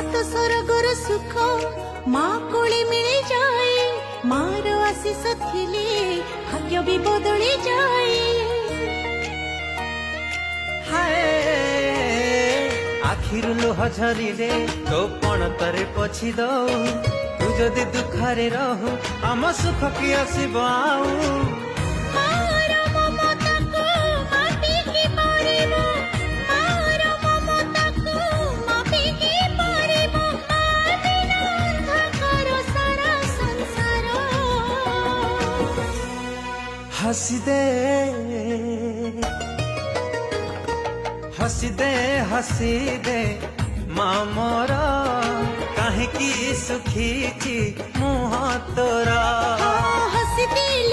सात स्वर्गर सुख माँ कोले मिली जाए मार आशीष थिले भाग्य भी बदली जाए। हाय आखिर लुह झरिले तो पणतरे पछी दऊ तू जदि दुखरे रहू आम सुख की आसब आऊ। हसी दे हसी दे हसी दे माँ मोरा काहे की सुखी मुँह तोरा। हसी दिल